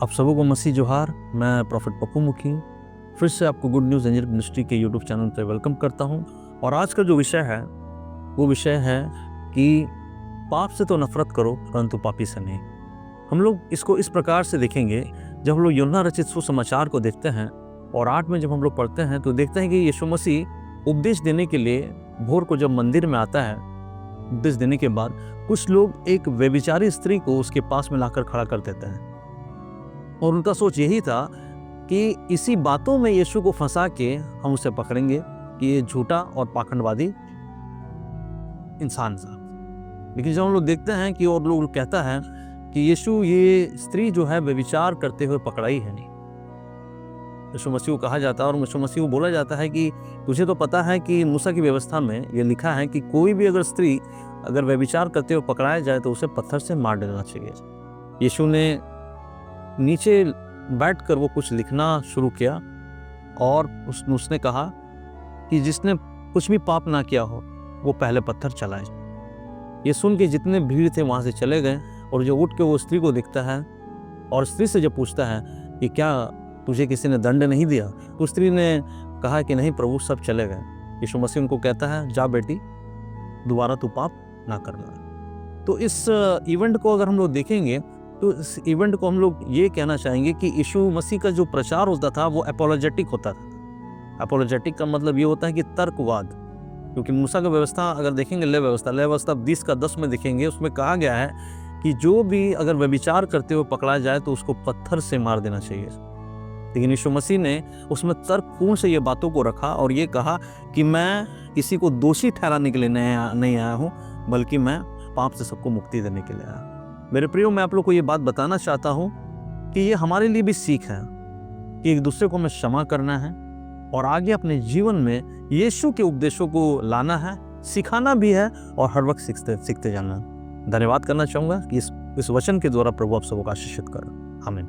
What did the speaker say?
आप सबों को मसीह जोहार। मैं प्रॉफिट पप्पू मुखी फिर से आपको गुड न्यूज़ एंजल मिनिस्ट्री के यूट्यूब चैनल पर वेलकम करता हूं। और आज का जो विषय है वो विषय है कि पाप से तो नफरत करो परंतु पापी से नहीं। हम लोग इसको इस प्रकार से देखेंगे। जब हम लोग यूहन्ना रचित सुसमाचार को देखते हैं और 8 में जब हम लोग पढ़ते हैं तो देखते हैं कि यीशु मसीह उपदेश देने के लिए भोर को जब मंदिर में आता है, उपदेश देने के बाद कुछ लोग एक व्यभिचारी स्त्री को उसके पास में लाकर खड़ा कर देते हैं और उनका सोच यही था कि इसी बातों में यीशु को फंसा के हम उसे पकड़ेंगे कि ये झूठा और पाखंडवादी इंसान था। लेकिन जब हम लोग देखते हैं कि और लोग कहता है कि यीशु ये स्त्री जो है व्यभिचार करते हुए पकड़ाई है नहीं। यीशु मसीह को कहा जाता है और यीशु मसीह को बोला जाता है कि तुझे तो पता है कि मूसा की व्यवस्था में ये लिखा है कि कोई भी अगर स्त्री अगर व्यभिचार करते हुए पकड़ाया जाए तो उसे पत्थर से मार देना चाहिए। यीशु ने नीचे बैठकर वो कुछ लिखना शुरू किया और उसने कहा कि जिसने कुछ भी पाप ना किया हो वो पहले पत्थर चलाए। ये सुन के जितने भीड़ थे वहाँ से चले गए और जो उठ के वो स्त्री को दिखता है और स्त्री से जब पूछता है कि क्या तुझे किसी ने दंड नहीं दिया, तो स्त्री ने कहा कि नहीं प्रभु, सब चले गए। यीशु मसीह उनको कहता है जा बेटी, दोबारा तू पाप ना करना। तो इस इवेंट को अगर हम लोग देखेंगे तो इस इवेंट को हम लोग ये कहना चाहेंगे कि यीशु मसीह का जो प्रचार होता था वो एपोलोजेटिक होता था। एपोलोजेटिक का मतलब ये होता है कि तर्कवाद, क्योंकि मूसा का व्यवस्था अगर देखेंगे, लय व्यवस्था 20 का 10 में देखेंगे, उसमें कहा गया है कि जो भी अगर व्यभिचार करते हुए पकड़ा जाए तो उसको पत्थर से मार देना चाहिए। लेकिन यीशु मसीह ने उसमें तर्कपूर्ण से ये बातों को रखा और ये कहा कि मैं किसी को दोषी ठहराने के लिए नहीं आया हूँ, बल्कि मैं पाप से सबको मुक्ति देने के लिए आया। मेरे प्रियो, मैं आप लोग को ये बात बताना चाहता हूँ कि ये हमारे लिए भी सीख है कि एक दूसरे को हमें क्षमा करना है और आगे अपने जीवन में यीशु के उपदेशों को लाना है, सिखाना भी है और हर वक्त सीखते जाना है। धन्यवाद करना चाहूँगा कि इस वचन के द्वारा प्रभु आप सबको आशीषित करें। आमीन।